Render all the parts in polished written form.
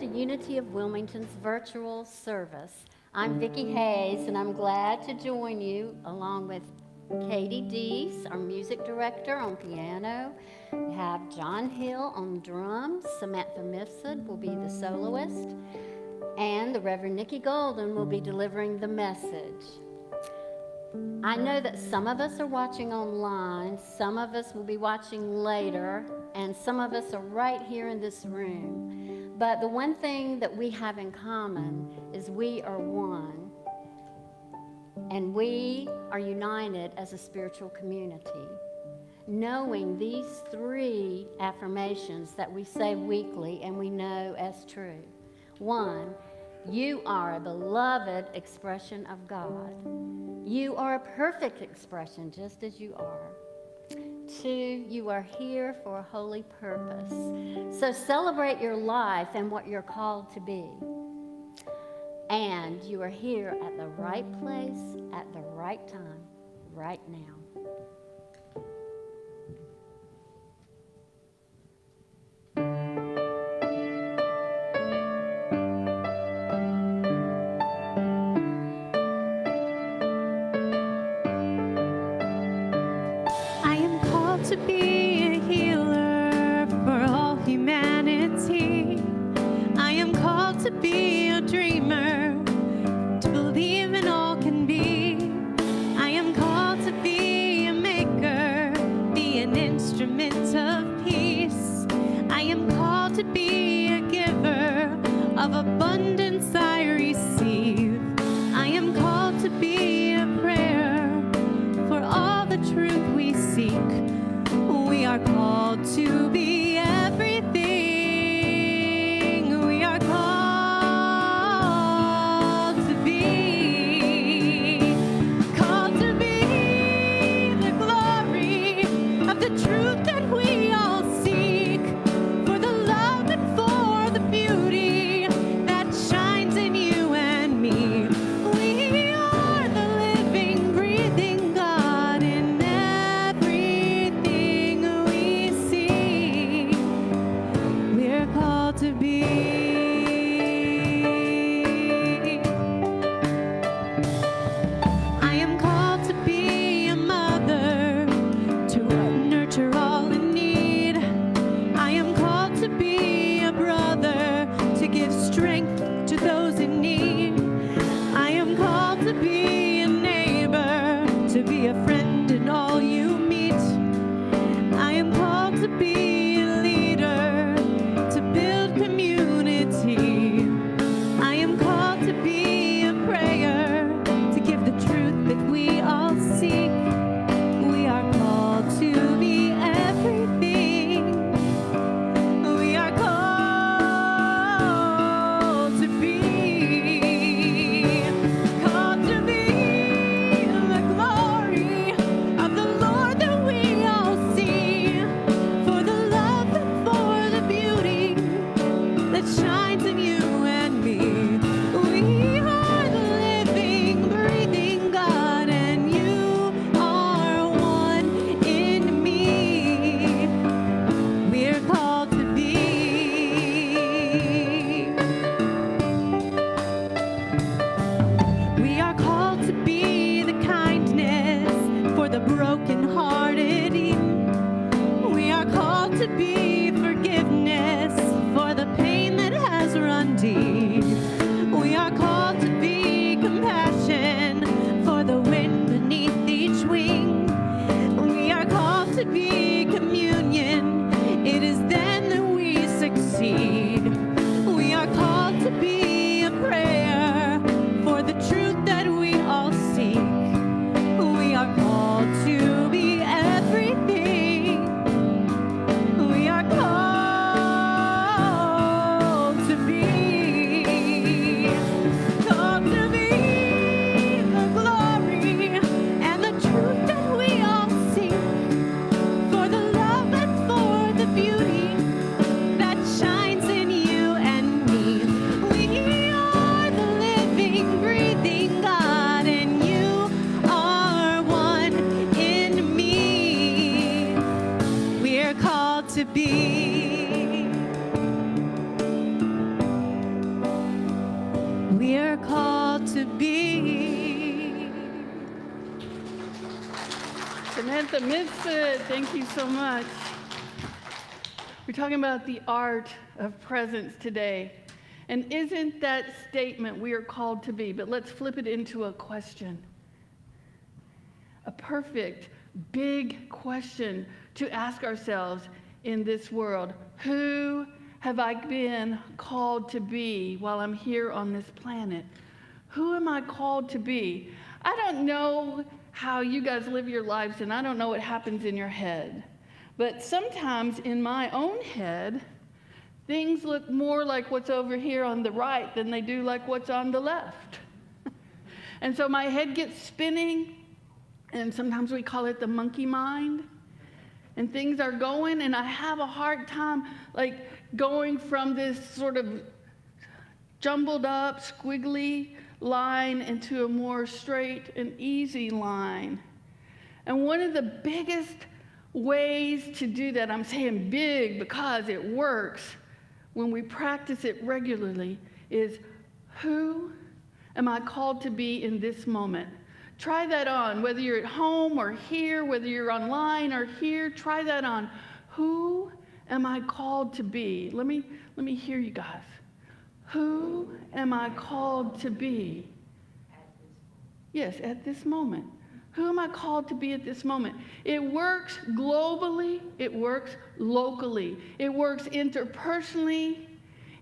to Unity of Wilmington's virtual service. I'm Vicki Hayes, and I'm glad to join you along with Deese, our music director on piano. We have John Hill on drums. Samantha Mitsfud will be the soloist. And the Reverend Nickie will be delivering the message. I know that some of us are watching online, some of us will be watching later, and some of us are right here in this room. But the one thing that we have in common is we are one. And we are united as a spiritual community, knowing these 3 affirmations that we say weekly and we know as true. 1, you are a beloved expression of God. You are a perfect expression just as you are. 2, you are here for a holy purpose. So celebrate your life and what you're called to be. And you are here at the right place, at the right time, right now. I am called to be a healer for all humanity. I am called to be a dreamer, to believe in all can be. I am called to be a maker, be an instrument of peace. I am called to be a giver, of abundance I receive. I am called to be a prayer for all the truth we seek. We Samantha, Mitsfud, thank you so much. We're talking about the art of presence today. And isn't that statement we are called to be? But let's flip it into a question. A perfect, big question to ask ourselves in this world. Who have I been called to be while I'm here on this planet? Who am I called to be? I don't know how you guys live your lives, and I don't know what happens in your head. But sometimes in my own head, things look more like what's over here on the right than they do like what's on the left. And so my head gets spinning, and sometimes we call it the monkey mind. And things are going, and I have a hard time like going from this sort of jumbled up, squiggly line into a more straight and easy line. And one of the biggest ways to do that, I'm saying big because it works when we practice it regularly, is who am I called to be in this moment? Try that on, whether you're at home or here, whether you're online or here, try that on. Who am I called to be? Let me hear you guys. Who am I called to be? Yes, at this moment. Who am I called to be at this moment? It works globally. It works locally. It works interpersonally.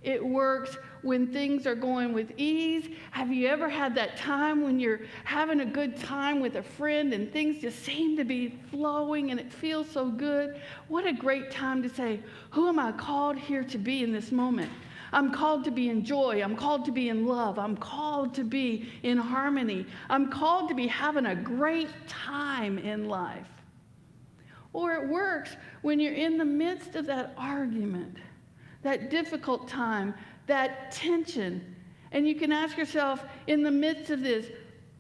It works when things are going with ease. Have you ever had that time when you're having a good time with a friend and things just seem to be flowing and it feels so good? What a great time to say, who am I called here to be in this moment? I'm called to be in joy. I'm called to be in love. I'm called to be in harmony. I'm called to be having a great time in life. Or it works when you're in the midst of that argument, that difficult time, that tension. And you can ask yourself, in the midst of this,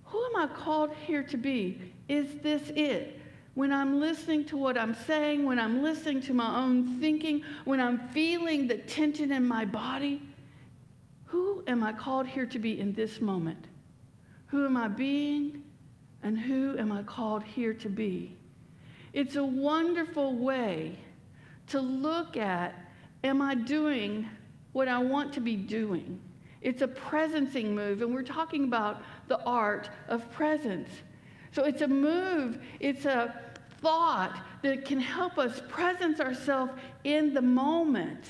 who am I called here to be? Is this it? When I'm listening to what I'm saying, when I'm listening to my own thinking, when I'm feeling the tension in my body, who am I called here to be in this moment? Who am I being, and who am I called here to be? It's a wonderful way to look at, am I doing what I want to be doing? It's a presencing move, and we're talking about the art of presence. So it's a move, it's a thought that can help us presence ourselves in the moment,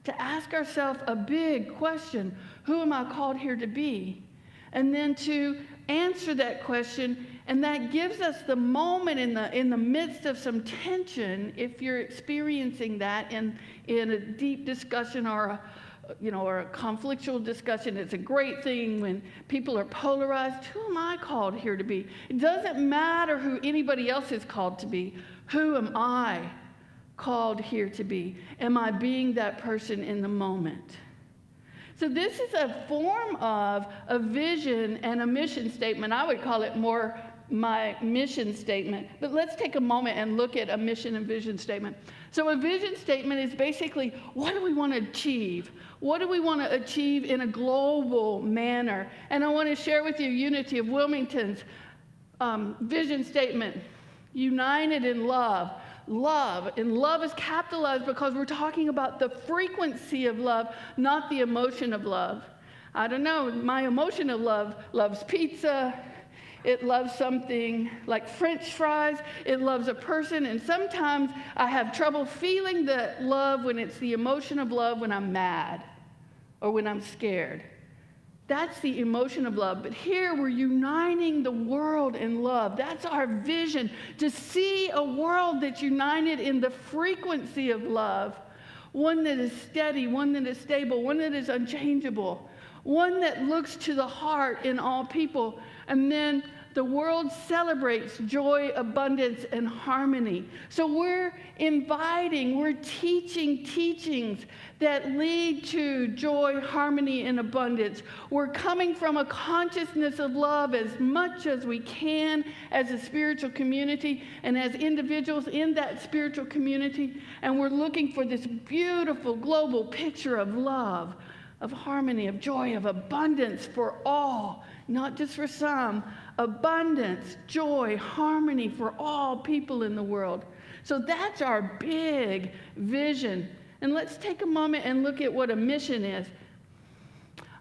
to ask ourselves a big question, who am I called here to be? And then to answer that question, and that gives us the moment in the midst of some tension, if you're experiencing that in a deep discussion or a conflictual discussion. It's a great thing when people are polarized. Who am I called here to be? It doesn't matter who anybody else is called to be. Who am I called here to be? Am I being that person in the moment? So this is a form of a vision and a mission statement. I would call it more my mission statement. But let's take a moment and look at a mission and vision statement. So a vision statement is basically, what do we want to achieve? What do we want to achieve in a global manner? And I want to share with you Unity of Wilmington's vision statement, united in love. Love, and love is capitalized because we're talking about the frequency of love, not the emotion of love. I don't know, my emotion of love loves pizza. It loves something like French fries. It loves a person. And sometimes I have trouble feeling the love when it's the emotion of love when I'm mad or when I'm scared. That's the emotion of love. But here we're uniting the world in love. That's our vision, to see a world that's united in the frequency of love. One that is steady, one that is stable, one that is unchangeable, one that looks to the heart in all people. And then the world celebrates joy, abundance, and harmony. So we're teaching teachings that lead to joy, harmony, and abundance. We're coming from a consciousness of love as much as we can as a spiritual community and as individuals in that spiritual community. And we're looking for this beautiful global picture of love, of harmony, of joy, of abundance for all, not just for some, abundance, joy, harmony for all people in the world. So that's our big vision. And let's take a moment and look at what a mission is.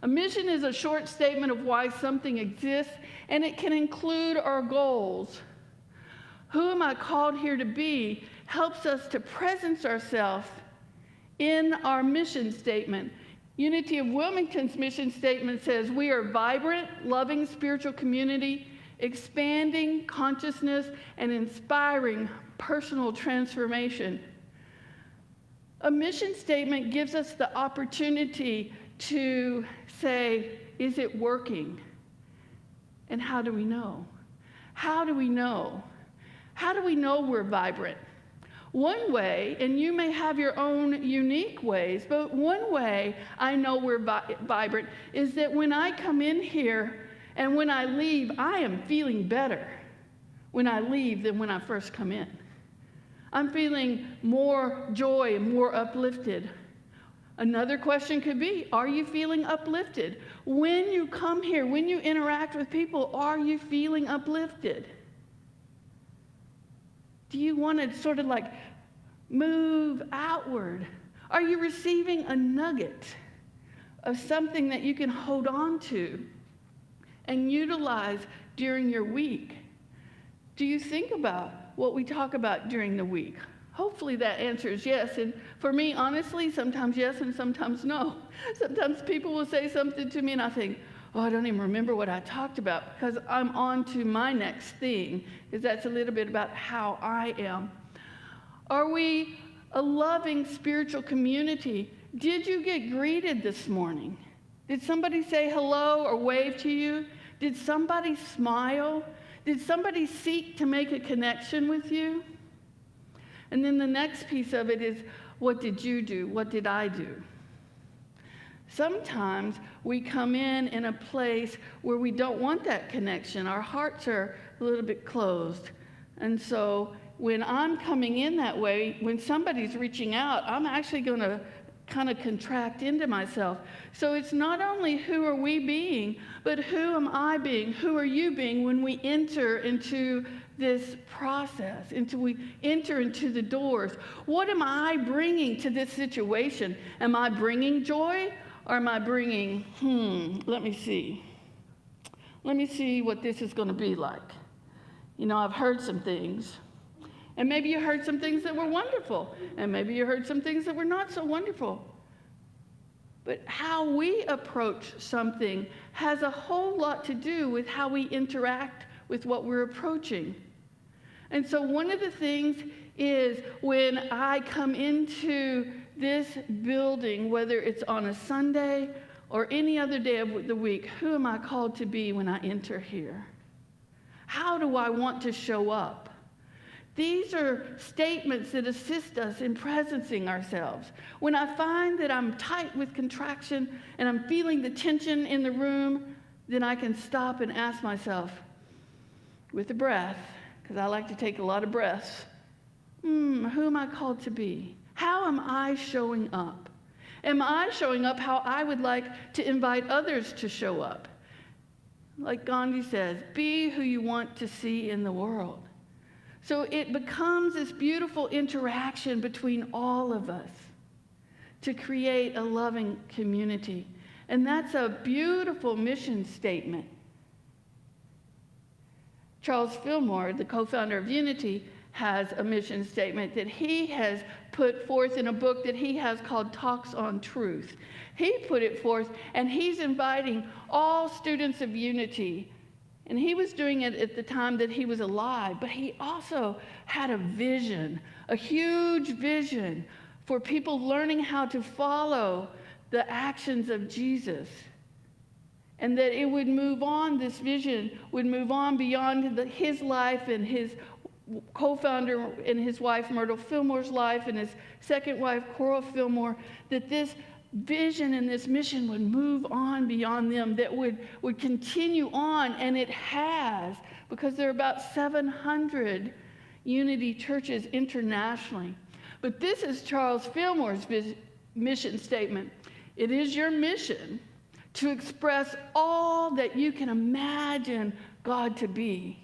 A mission is a short statement of why something exists, and it can include our goals. Who am I called here to be helps us to presence ourselves in our mission statement. Unity of Wilmington's mission statement says, we are vibrant, loving spiritual community, expanding consciousness and inspiring personal transformation. A mission statement gives us the opportunity to say, is it working? And how do we know? How do we know? How do we know we're vibrant? One way, and you may have your own unique ways, but one way I know we're vibrant is that when I come in here and when I leave, I am feeling better when I leave than when I first come in. I'm feeling more joy and more uplifted. Another question could be, are you feeling uplifted? When you come here, when you interact with people, are you feeling uplifted? Do you want to sort of like move outward? Are you receiving a nugget of something that you can hold on to and utilize during your week? Do you think about what we talk about during the week? Hopefully that answer is yes. And for me, honestly, sometimes yes and sometimes no. Sometimes people will say something to me and I think, oh, I don't even remember what I talked about because I'm on to my next thing, because that's a little bit about how I am. Are we a loving spiritual community? Did you get greeted this morning? Did somebody say hello or wave to you? Did somebody smile? Did somebody seek to make a connection with you? And then the next piece of it is, what did you do? What did I do? Sometimes we come in a place where we don't want that connection. Our hearts are a little bit closed. And so when I'm coming in that way, when somebody's reaching out, I'm actually going to kind of contract into myself. So it's not only who are we being, but who am I being? Who are you being when we enter into this process, we enter into the doors? What am I bringing to this situation? Am I bringing joy? Or am I bringing, let me see what this is going to be like. You know, I've heard some things. And maybe you heard some things that were wonderful. And maybe you heard some things that were not so wonderful. But how we approach something has a whole lot to do with how we interact with what we're approaching. And so one of the things is when I come into this building, whether it's on a Sunday or any other day of the week, who am I called to be when I enter here? How do I want to show up? These are statements that assist us in presencing ourselves. When I find that I'm tight with contraction and I'm feeling the tension in the room, then I can stop and ask myself with a breath, because I like to take a lot of breaths, who am I called to be? How am I showing up? Am I showing up how I would like to invite others to show up? Like Gandhi says, be who you want to see in the world. So it becomes this beautiful interaction between all of us to create a loving community. And that's a beautiful mission statement. Charles Fillmore, the co-founder of Unity, has a mission statement that he has put forth in a book that he has called Talks on Truth. He put it forth, and he's inviting all students of Unity. And he was doing it at the time that he was alive, but he also had a vision, a huge vision for people learning how to follow the actions of Jesus. And that it would move on, this vision would move on beyond his life and his co-founder and his wife, Myrtle Fillmore's life, and his second wife, Coral Fillmore, that this vision and this mission would move on beyond them, that would continue on, and it has, because there are about 700 Unity churches internationally. But this is Charles Fillmore's mission statement. It is your mission to express all that you can imagine God to be.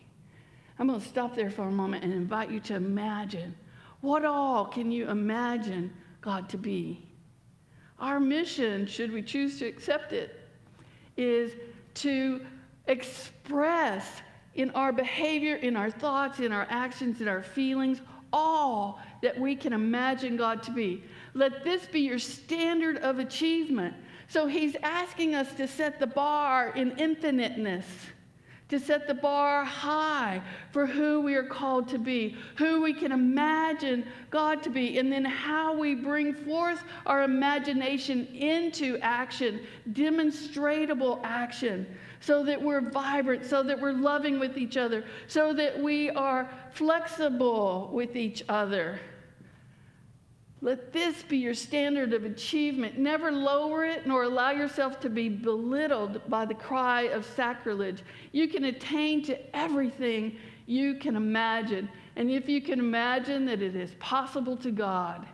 I'm going to stop there for a moment and invite you to imagine. What all can you imagine God to be? Our mission, should we choose to accept it, is to express in our behavior, in our thoughts, in our actions, in our feelings, all that we can imagine God to be. Let this be your standard of achievement. So he's asking us to set the bar in infiniteness, to set the bar high for who we are called to be, who we can imagine God to be, and then how we bring forth our imagination into action, demonstrable action, so that we're vibrant, so that we're loving with each other, so that we are flexible with each other. Let this be your standard of achievement. Never lower it nor allow yourself to be belittled by the cry of sacrilege. You can attain to everything you can imagine. And if you can imagine that it is possible to God,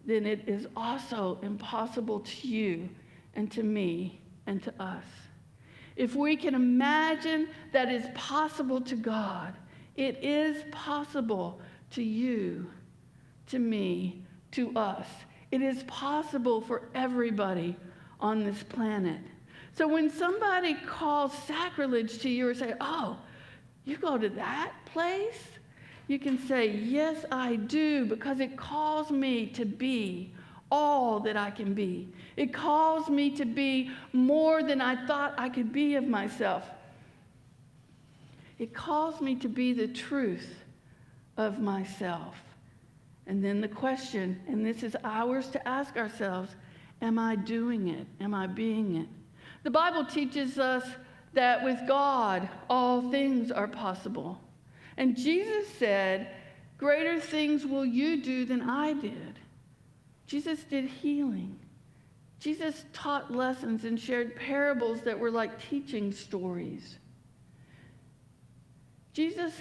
then it is also impossible to you and to me and to us. If we can imagine that it's possible to God, it is possible to you, to me, to us. It is possible for everybody on this planet. So when somebody calls sacrilege to you or say, oh, you go to that place? You can say, yes, I do, because it calls me to be all that I can be. It calls me to be more than I thought I could be of myself. It calls me to be the truth of myself. And then the question, and this is ours to ask ourselves, am I doing it? Am I being it? The Bible teaches us that with God, all things are possible. And Jesus said, greater things will you do than I did. Jesus did healing. Jesus taught lessons and shared parables that were like teaching stories. Jesus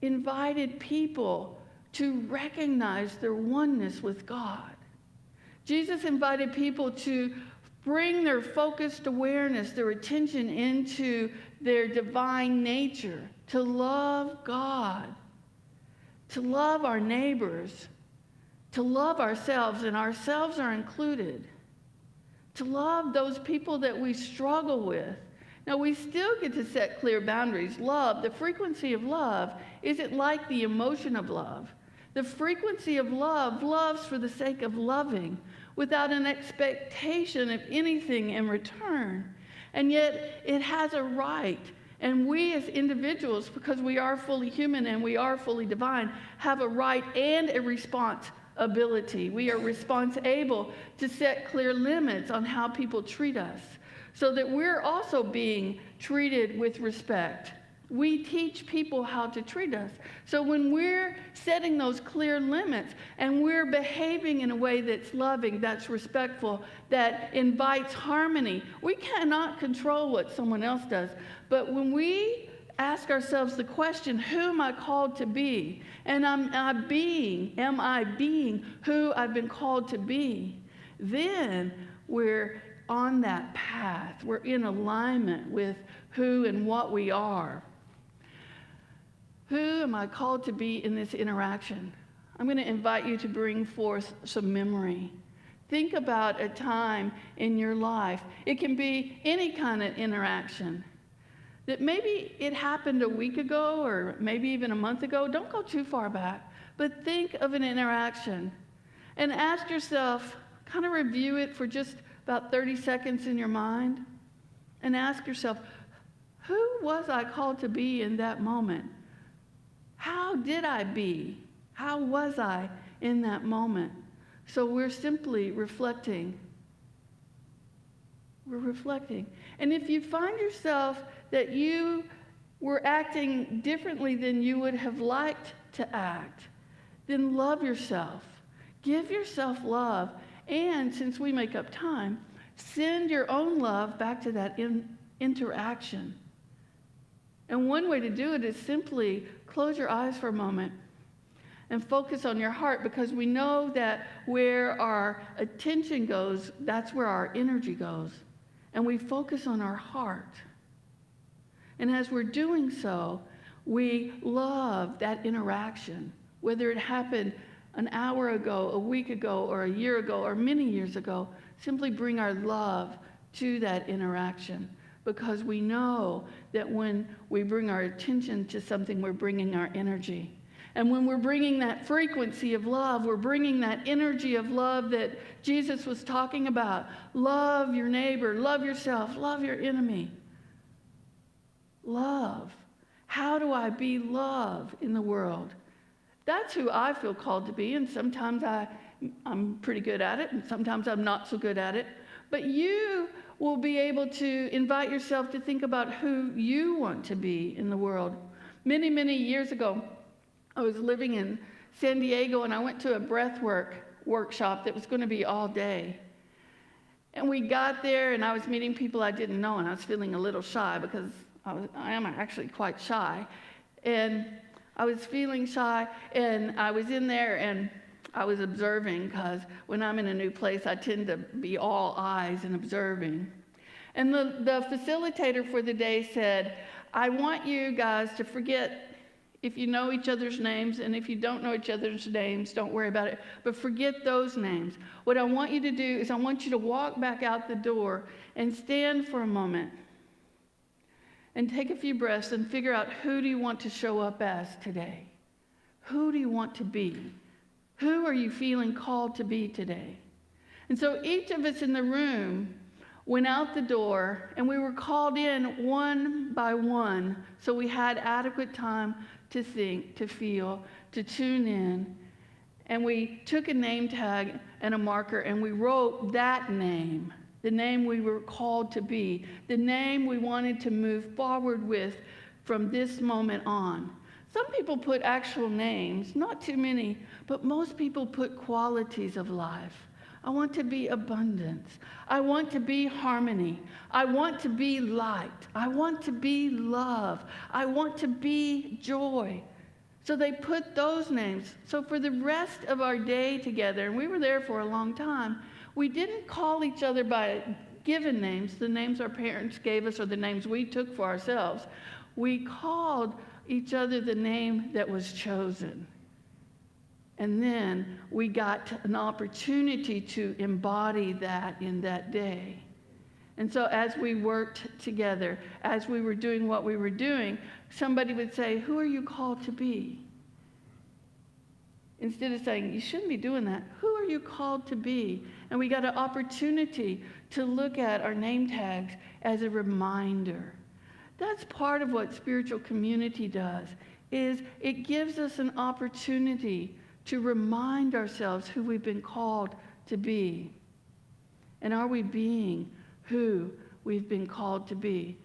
invited people to recognize their oneness with God. Jesus invited people to bring their focused awareness, their attention into their divine nature, to love God, to love our neighbors, to love ourselves, and ourselves are included, to love those people that we struggle with. Now, we still get to set clear boundaries. Love, the frequency of love, isn't like the emotion of love. The frequency of love loves for the sake of loving without an expectation of anything in return. And yet it has a right. And we as individuals, because we are fully human and we are fully divine, have a right and a responsibility. We are responsible to set clear limits on how people treat us so that we're also being treated with respect. We teach people how to treat us. So when we're setting those clear limits and we're behaving in a way that's loving, that's respectful, that invites harmony, we cannot control what someone else does. But when we ask ourselves the question, who am I called to be? And am I being who I've been called to be? Then we're on that path. We're in alignment with who and what we are. Who am I called to be in this interaction? I'm going to invite you to bring forth some memory. Think about a time in your life. It can be any kind of interaction. That maybe it happened a week ago or maybe even a month ago. Don't go too far back. But think of an interaction and ask yourself, kind of review it for just about 30 seconds in your mind and ask yourself, who was I called to be in that moment? How did I be? How was I in that moment? So we're simply reflecting. We're reflecting. And if you find yourself that you were acting differently than you would have liked to act, then love yourself. Give yourself love. And since we make up time, send your own love back to that interaction. And one way to do it is simply close your eyes for a moment and focus on your heart, because we know that where our attention goes, that's where our energy goes. And we focus on our heart. And as we're doing so, we love that interaction, whether it happened an hour ago, a week ago, or a year ago, or many years ago. Simply bring our love to that interaction, because we know that when we bring our attention to something, we're bringing our energy. And when we're bringing that frequency of love, we're bringing that energy of love that Jesus was talking about. Love your neighbor, love yourself, love your enemy. Love. How do I be love in the world? That's who I feel called to be, and sometimes I'm pretty good at it, and sometimes I'm not so good at it. But you will be able to invite yourself to think about who you want to be in the world. Many, many years ago, I was living in San Diego, and I went to a breathwork workshop that was going to be all day. And we got there, and I was meeting people I didn't know, and I was feeling a little shy because I am actually quite shy. And I was feeling shy, and I was in there, and I was observing, because when I'm in a new place, I tend to be all eyes and observing. And the facilitator for the day said, I want you guys to forget if you know each other's names, and if you don't know each other's names, don't worry about it, but forget those names. What I want you to do is I want you to walk back out the door and stand for a moment and take a few breaths and figure out, who do you want to show up as today? Who do you want to be? Who are you feeling called to be today? And so each of us in the room went out the door, and we were called in one by one, so we had adequate time to think, to feel, to tune in. And we took a name tag and a marker, and we wrote that name, the name we were called to be, the name we wanted to move forward with from this moment on. Some people put actual names, not too many, but most people put qualities of life. I want to be abundance. I want to be harmony. I want to be light. I want to be love. I want to be joy. So they put those names. So for the rest of our day together, and we were there for a long time, we didn't call each other by given names, the names our parents gave us or the names we took for ourselves. We called each other the name that was chosen. And then we got an opportunity to embody that in that day. And so as we worked together, as we were doing what we were doing, somebody would say, who are you called to be? Instead of saying, you shouldn't be doing that, who are you called to be? And we got an opportunity to look at our name tags as a reminder. That's part of what spiritual community does, is it gives us an opportunity to remind ourselves who we've been called to be. And are we being who we've been called to be?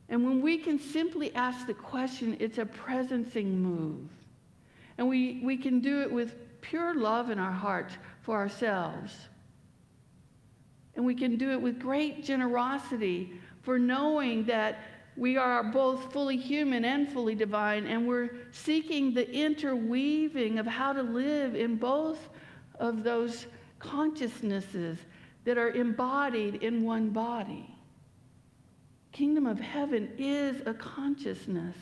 And when we can simply ask the question, it's a presencing move. And we can do it with pure love in our hearts for ourselves. And we can do it with great generosity for knowing that we are both fully human and fully divine, and we're seeking the interweaving of how to live in both of those consciousnesses that are embodied in one body. Kingdom of heaven is a consciousness.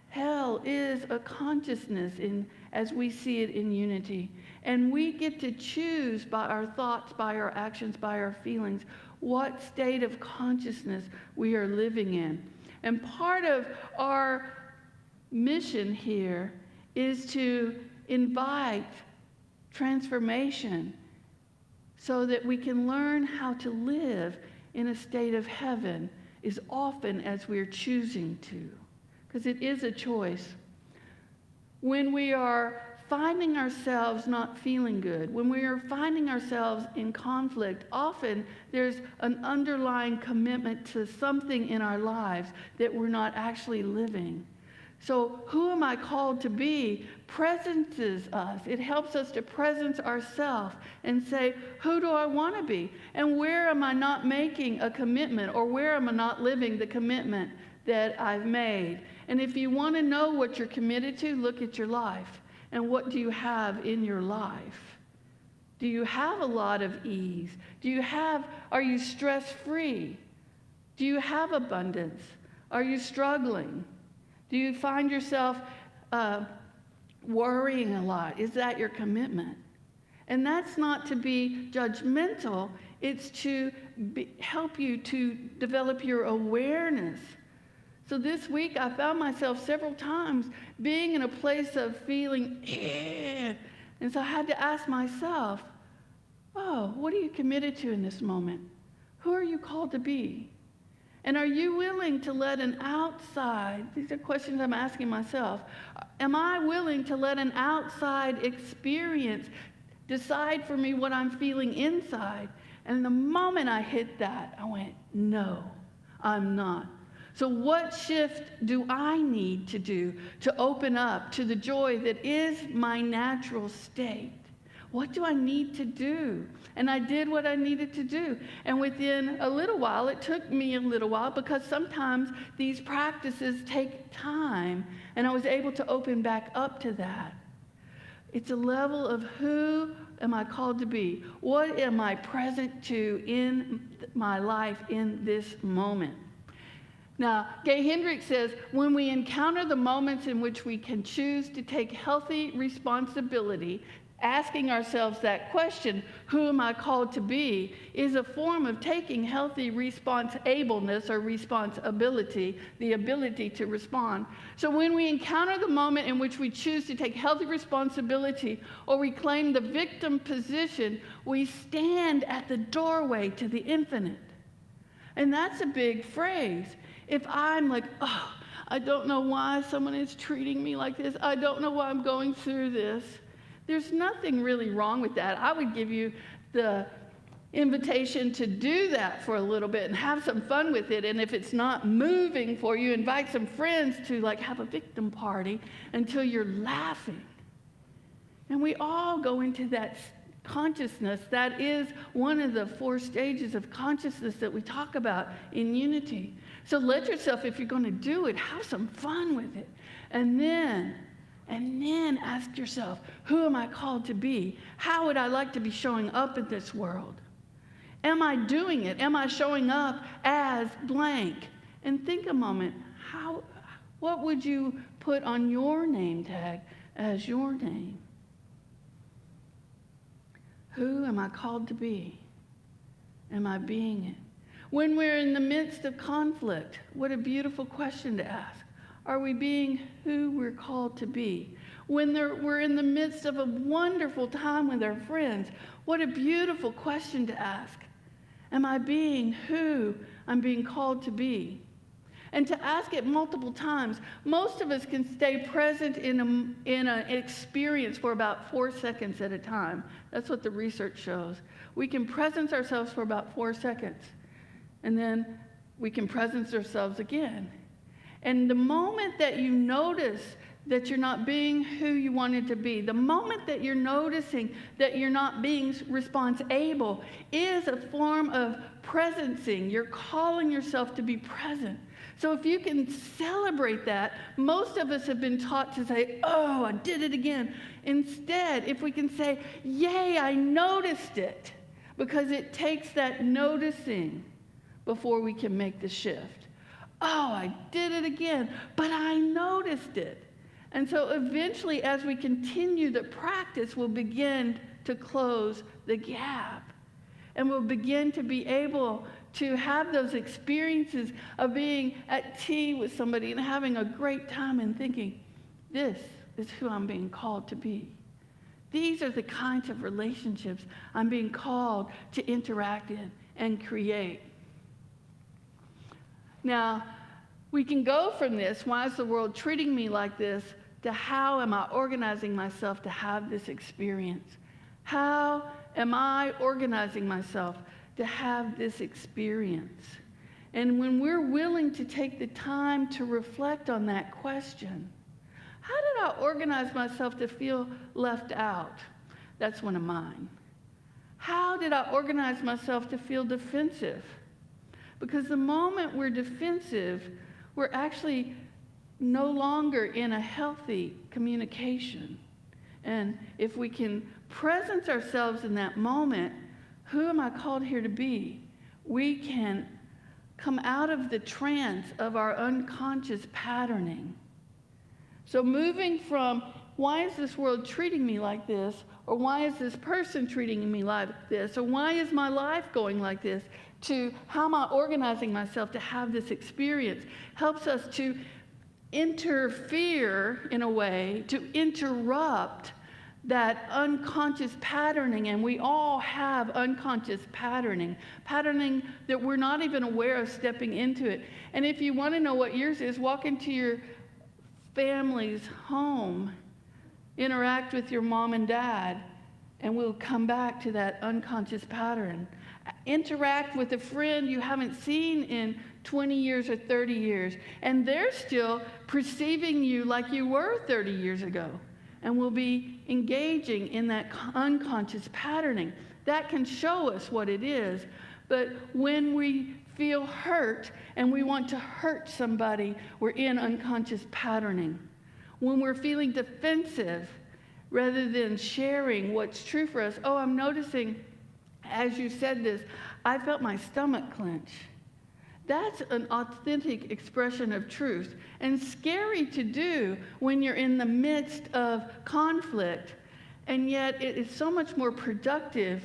Hell is a consciousness as we see it in unity. And we get to choose by our thoughts, by our actions, by our feelings, what state of consciousness we are living in. And part of our mission here is to invite transformation so that we can learn how to live in a state of heaven as often as we're choosing to, because it is a choice. When we are finding ourselves not feeling good, when we are finding ourselves in conflict, often there's an underlying commitment to something in our lives that we're not actually living. So who am I called to be presences us. It helps us to presence ourselves and say, who do I want to be? And where am I not making a commitment, or where am I not living the commitment that I've made? And if you want to know what you're committed to, look at your life. And what do you have in your life? Do you have a lot of ease? Are you stress-free? Do you have abundance? Are you struggling? Do you find yourself worrying a lot? Is that your commitment? And that's not to be judgmental. It's to help you to develop your awareness. So this week I found myself several times being in a place of feeling, and so I had to ask myself, oh, what are you committed to in this moment? Who are you called to be? And are you willing to let an outside, these are questions I'm asking myself, am I willing to let an outside experience decide for me what I'm feeling inside? And the moment I hit that, I went, no, I'm not. So what shift do I need to do to open up to the joy that is my natural state? What do I need to do? And I did what I needed to do. And within a little while, it took me a little while because sometimes these practices take time, and I was able to open back up to that. It's a level of who am I called to be? What am I present to in my life in this moment? Now, Gay Hendricks says, when we encounter the moments in which we can choose to take healthy responsibility, asking ourselves that question, who am I called to be, is a form of taking healthy responsibility or responsibility, the ability to respond. So when we encounter the moment in which we choose to take healthy responsibility or reclaim the victim position, we stand at the doorway to the infinite. And that's a big phrase. If I'm like, oh, I don't know why someone is treating me like this. I don't know why I'm going through this. There's nothing really wrong with that. I would give you the invitation to do that for a little bit and have some fun with it. And if it's not moving for you, invite some friends to like have a victim party until you're laughing. And we all go into that consciousness. That is one of the 4 stages of consciousness that we talk about in unity. So let yourself, if you're going to do it, have some fun with it. And then ask yourself, who am I called to be? How would I like to be showing up in this world? Am I doing it? Am I showing up as blank? And think a moment, what would you put on your name tag as your name? Who am I called to be? Am I being it? When we're in the midst of conflict, what a beautiful question to ask. Are we being who we're called to be? When we're in the midst of a wonderful time with our friends, what a beautiful question to ask. Am I being who I'm being called to be? And to ask it multiple times. Most of us can stay present in an experience for about 4 seconds at a time. That's what the research shows. We can presence ourselves for about 4 seconds. And then we can presence ourselves again. And the moment that you notice that you're not being who you wanted to be, the moment that you're noticing that you're not being response-able is a form of presencing. You're calling yourself to be present. So if you can celebrate that, most of us have been taught to say, oh, I did it again. Instead, if we can say, yay, I noticed it, because it takes that noticing before we can make the shift. Oh, I did it again, but I noticed it. And so eventually, as we continue the practice, we'll begin to close the gap. And we'll begin to be able to have those experiences of being at tea with somebody and having a great time and thinking, this is who I'm being called to be. These are the kinds of relationships I'm being called to interact in and create. Now, we can go from this, why is the world treating me like this, to how am I organizing myself to have this experience? How am I organizing myself to have this experience? And when we're willing to take the time to reflect on that question, how did I organize myself to feel left out? That's one of mine. How did I organize myself to feel defensive? Because the moment we're defensive, we're actually no longer in a healthy communication. And if we can presence ourselves in that moment, who am I called here to be? We can come out of the trance of our unconscious patterning. So moving from, why is this world treating me like this? Or why is this person treating me like this? Or why is my life going like this? To how am I organizing myself to have this experience? Helps us to interfere in a way, to interrupt that unconscious patterning. And we all have unconscious patterning that we're not even aware of stepping into it. And if you want to know what yours is, walk into your family's home, interact with your mom and dad, and we'll come back to that unconscious pattern. Interact with a friend you haven't seen in 20 years or 30 years, and they're still perceiving you like you were 30 years ago, and we'll be engaging in that unconscious patterning. That can show us what it is, but when we feel hurt and we want to hurt somebody, we're in unconscious patterning. When we're feeling defensive, rather than sharing what's true for us, oh, I'm noticing, as you said this, I felt my stomach clench. That's an authentic expression of truth, and scary to do when you're in the midst of conflict, and yet it is so much more productive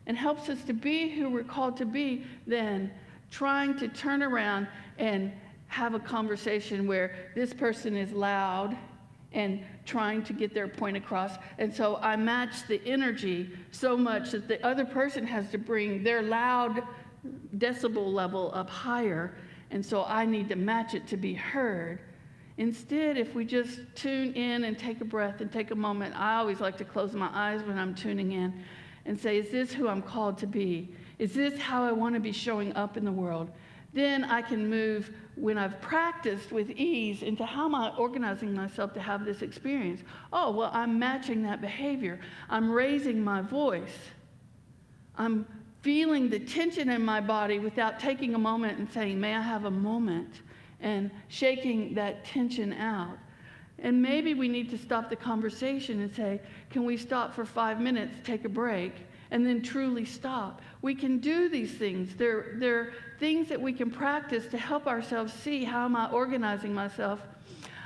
and helps us to be who we're called to be than trying to turn around and have a conversation where this person is loud and trying to get their point across. And so I match the energy so much that the other person has to bring their loud decibel level up higher. And so I need to match it to be heard. Instead, if we just tune in and take a breath and take a moment, I always like to close my eyes when I'm tuning in and say, is this who I'm called to be? Is this how I want to be showing up in the world? Then I can move, when I've practiced with ease, into how am I organizing myself to have this experience? Oh, well, I'm matching that behavior. I'm raising my voice. I'm feeling the tension in my body without taking a moment and saying, may I have a moment? And shaking that tension out. And maybe we need to stop the conversation and say, can we stop for 5 minutes, take a break, and then truly stop? We can do these things. They're things that we can practice to help ourselves see, how am I organizing myself?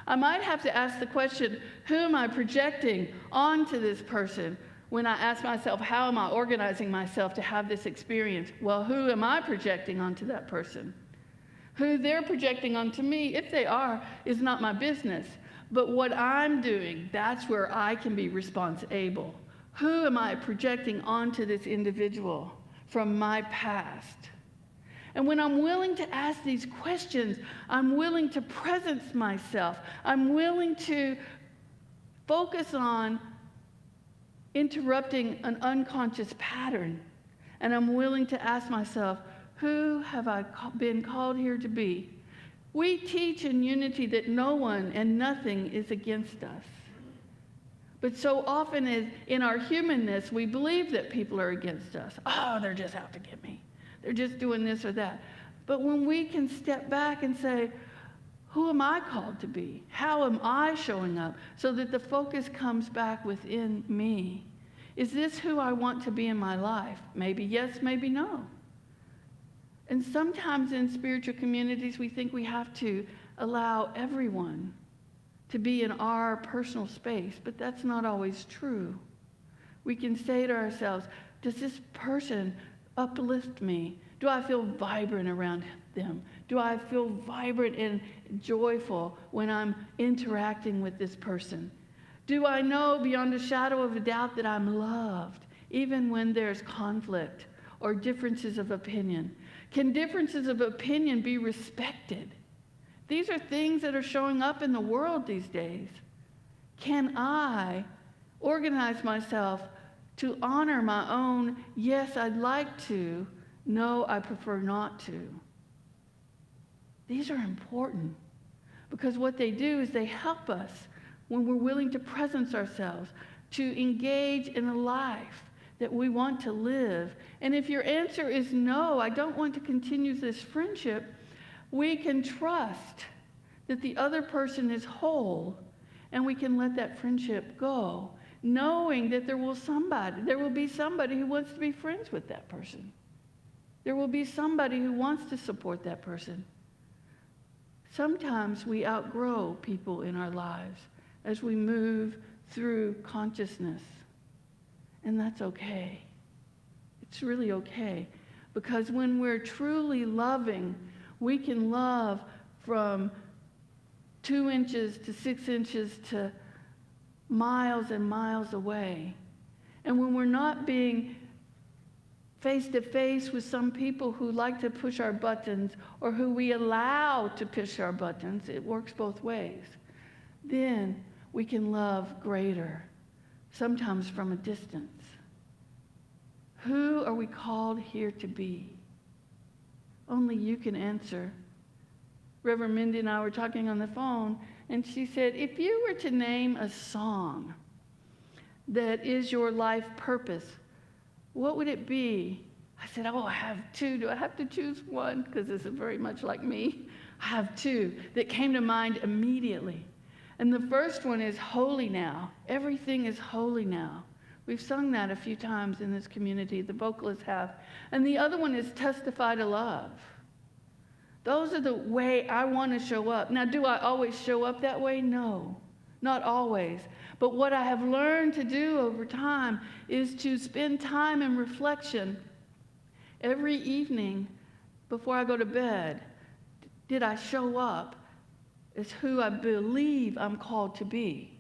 I might have to ask the question, who am I projecting onto this person? When I ask myself, how am I organizing myself to have this experience? Well, who am I projecting onto that person? Who they're projecting onto me, if they are, is not my business. But what I'm doing, that's where I can be responsible. Who am I projecting onto this individual from my past? And when I'm willing to ask these questions, I'm willing to presence myself. I'm willing to focus on interrupting an unconscious pattern. And I'm willing to ask myself, who have I been called here to be? We teach in Unity that no one and nothing is against us. But so often in our humanness, we believe that people are against us. Oh, they're just out to get me. They're just doing this or that. But when we can step back and say, who am I called to be? How am I showing up? So that the focus comes back within me. Is this who I want to be in my life? Maybe yes, maybe no. And sometimes in spiritual communities, we think we have to allow everyone to be in our personal space, but that's not always true. We can say to ourselves, does this person uplift me? Do I feel vibrant around them? Do I feel vibrant and joyful when I'm interacting with this person? Do I know beyond a shadow of a doubt that I'm loved, even when there's conflict or differences of opinion? Can differences of opinion be respected? These are things that are showing up in the world these days. Can I organize myself to honor my own, yes, I'd like to, no, I prefer not to? These are important because what they do is they help us when we're willing to presence ourselves, to engage in a life that we want to live. And if your answer is no, I don't want to continue this friendship, we can trust that the other person is whole and we can let that friendship go, knowing that there will be somebody who wants to be friends with that person. There will be somebody who wants to support that person. Sometimes we outgrow people in our lives as we move through consciousness. And that's okay. It's really okay. Because when we're truly loving, we can love from 2 inches to 6 inches to miles and miles away. And when we're not being face to face with some people who like to push our buttons or who we allow to push our buttons, it works both ways. Then we can love greater, sometimes from a distance. Who are we called here to be? Only you can answer. Reverend Mindy and I were talking on the phone, and she said, if you were to name a song that is your life purpose, what would it be? I said, I have two. Do I have to choose one? Because this is very much like me. I have two that came to mind immediately. And the first one is Holy Now. Everything is holy now. We've sung that a few times in this community, the vocalists have. And the other one is Testify to Love. Those are the way I want to show up. Now, do I always show up that way? No, not always. But what I have learned to do over time is to spend time in reflection every evening before I go to bed. Did I show up as who I believe I'm called to be?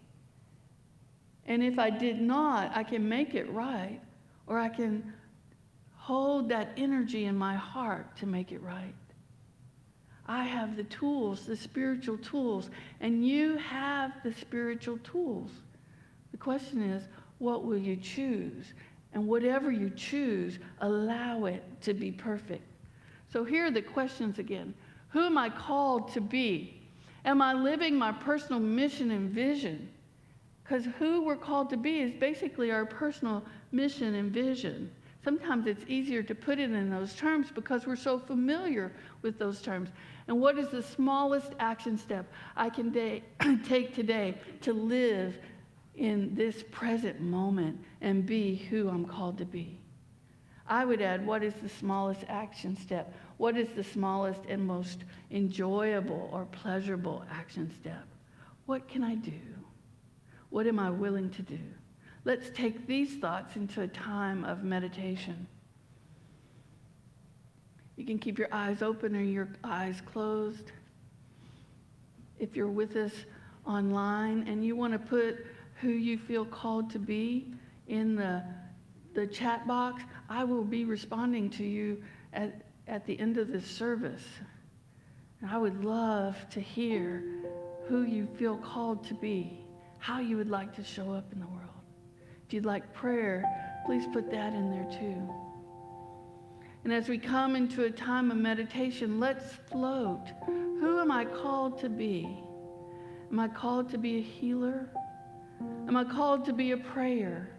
And if I did not, I can make it right, or I can hold that energy in my heart to make it right. I have the tools, the spiritual tools, and you have the spiritual tools. The question is, what will you choose? And whatever you choose, allow it to be perfect. So here are the questions again. Who am I called to be? Am I living my personal mission and vision? Because who we're called to be is basically our personal mission and vision. Sometimes it's easier to put it in those terms because we're so familiar with those terms. And what is the smallest action step I can take today to live in this present moment and be who I'm called to be? I would add, what is the smallest action step? What is the smallest and most enjoyable or pleasurable action step? What can I do? What am I willing to do? Let's take these thoughts into a time of meditation. You can keep your eyes open or your eyes closed. If you're with us online and you want to put who you feel called to be in the chat box, I will be responding to you at the end of this service. And I would love to hear who you feel called to be, how you would like to show up in the world. If you'd like prayer, please put that in there too. And as we come into a time of meditation, let's float. Who am I called to be? Am I called to be a healer? Am I called to be a prayer?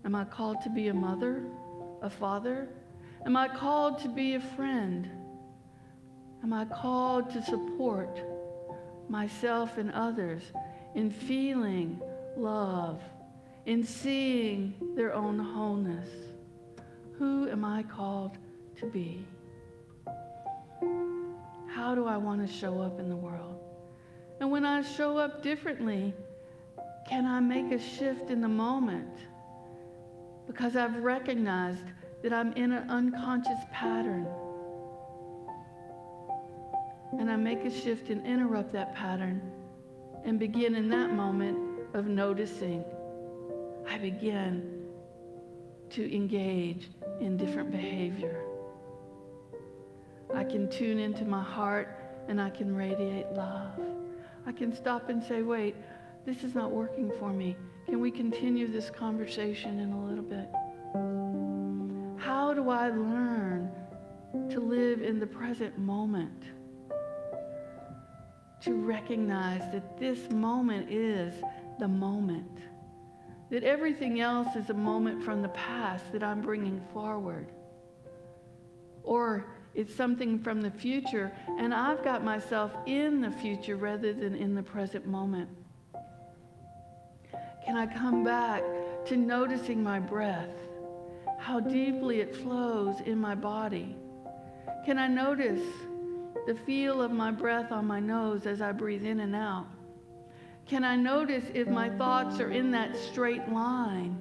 Am I called to be a mother, a father? Am I called to be a friend? Am I called to support myself and others in feeling love, in seeing their own wholeness? Who am I called to be? How do I want to show up in the world? And when I show up differently, can I make a shift in the moment? Because I've recognized that I'm in an unconscious pattern. And I make a shift and interrupt that pattern and begin in that moment of noticing. I begin to engage in different behavior. I can tune into my heart and I can radiate love. I can stop and say, wait, this is not working for me. Can we continue this conversation in a little bit? How do I learn to live in the present moment? To recognize that this moment is the moment. That everything else is a moment from the past that I'm bringing forward. Or it's something from the future, and I've got myself in the future rather than in the present moment. Can I come back to noticing my breath? how deeply it flows in my body? Can I notice the feel of my breath on my nose as I breathe in and out? Can I notice if my thoughts are in that straight line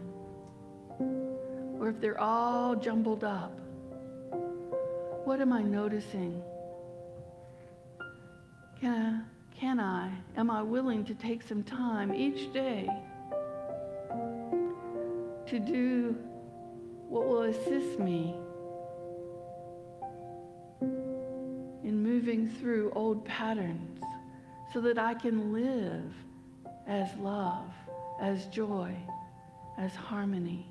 or if they're all jumbled up? What am I noticing? Am I willing to take some time each day to do what will assist me in moving through old patterns so that I can live as love, as joy, as harmony?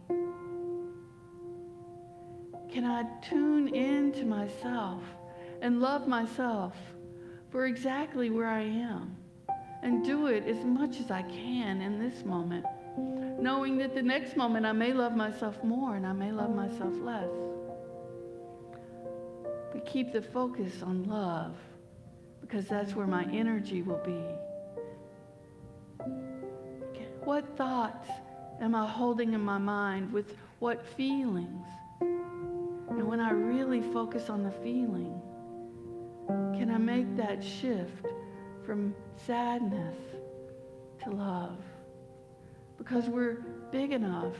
Can I tune into myself and love myself for exactly where I am and do it as much as I can in this moment, knowing that the next moment I may love myself more and I may love myself less? But keep the focus on love, because that's where my energy will be. What thoughts am I holding in my mind with what feelings? And when I really focus on the feeling, can I make that shift from sadness to love? Because we're big enough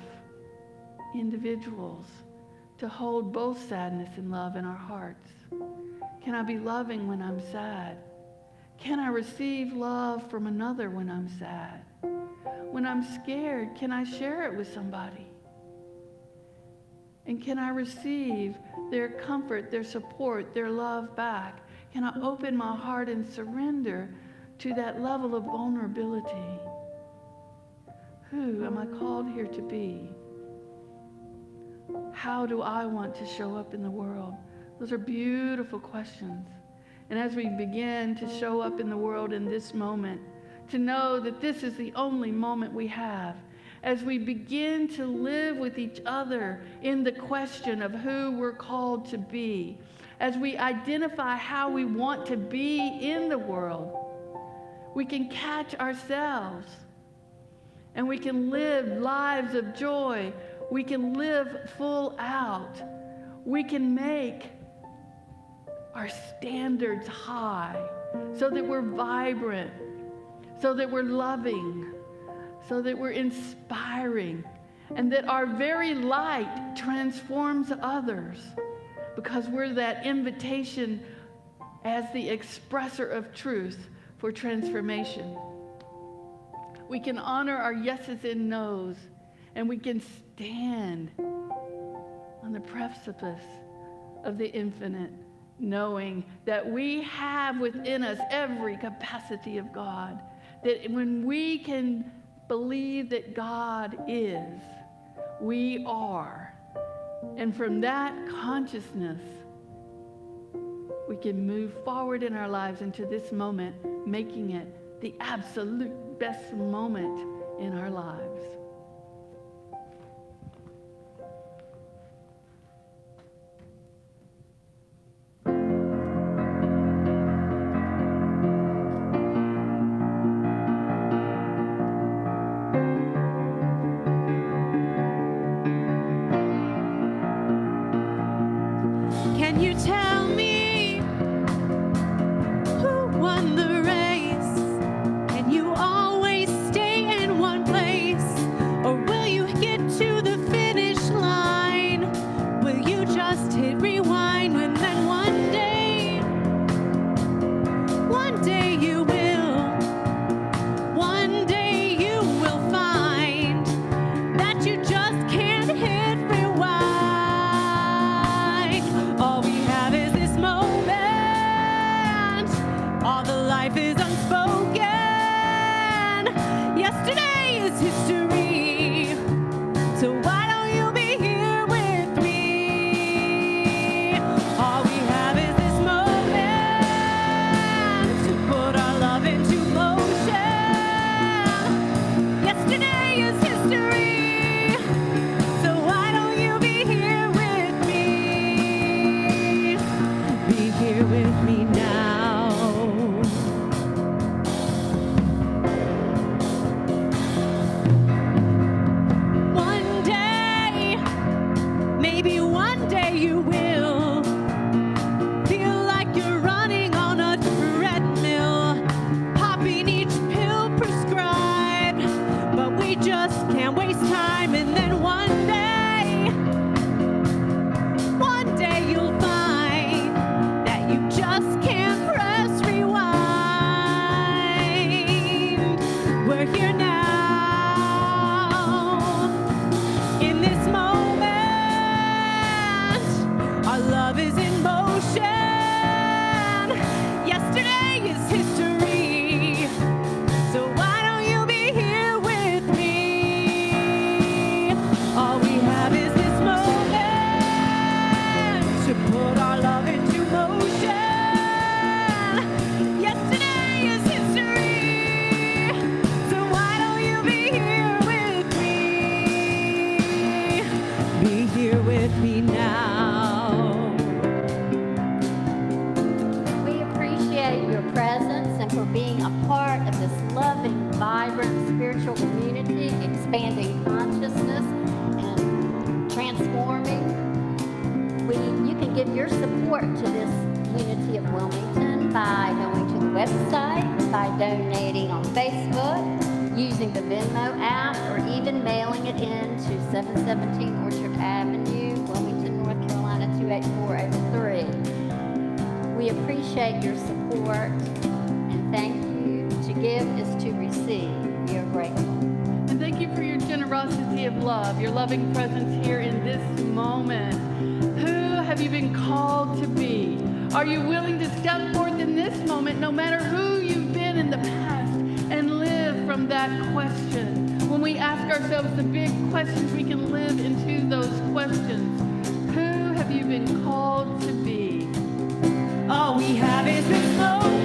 individuals to hold both sadness and love in our hearts. Can I be loving when I'm sad? Can I receive love from another when I'm sad? When I'm scared, can I share it with somebody? And can I receive their comfort, their support, their love back? Can I open my heart and surrender to that level of vulnerability? Who am I called here to be? How do I want to show up in the world? Those are beautiful questions. And as we begin to show up in the world in this moment, to know that this is the only moment we have, as we begin to live with each other in the question of who we're called to be, as we identify how we want to be in the world, we can catch ourselves and we can live lives of joy. We can live full out. We can make our standards high so that we're vibrant, so that we're loving, so that we're inspiring, and that our very light transforms others, because we're that invitation as the expresser of truth for transformation. We can honor our yeses and nos, and we can stand on the precipice of the infinite, knowing that we have within us every capacity of God, that when we can believe that God is, we are. And from that consciousness, we can move forward in our lives into this moment, making it the absolute best moment in our lives. Can you tell me who won the race? Can you always stay in one place? Or will you get to the finish line? Will you just hit rewind when then one day you will, one day you will find that you just can't hit rewind. All we have we're here now. In this moment, our love is in motion. Yesterday is history, so why don't you be here with me? All we have is this moment to put our love into motion. Yesterday is history, so why don't you be here with me? Be here with me now. We appreciate your presence and for being a part of this loving, vibrant spiritual community, expanding consciousness and transforming. You can give your support to this Unity of Wilmington by going to the website, by donating on Facebook, using the Venmo app, or even mailing it in to 717 Orchard Avenue, Wilmington, North Carolina 28403. We appreciate your support and thank you. To give is to receive. We are grateful. And thank you for your generosity of love, your loving presence here in this moment. Who have you been called to be? Are you willing to step forth in this moment, no matter who you've been in the past, and live from that question? When we ask ourselves the big questions, we can live into those questions. Who have you been called to be? All we have is this moment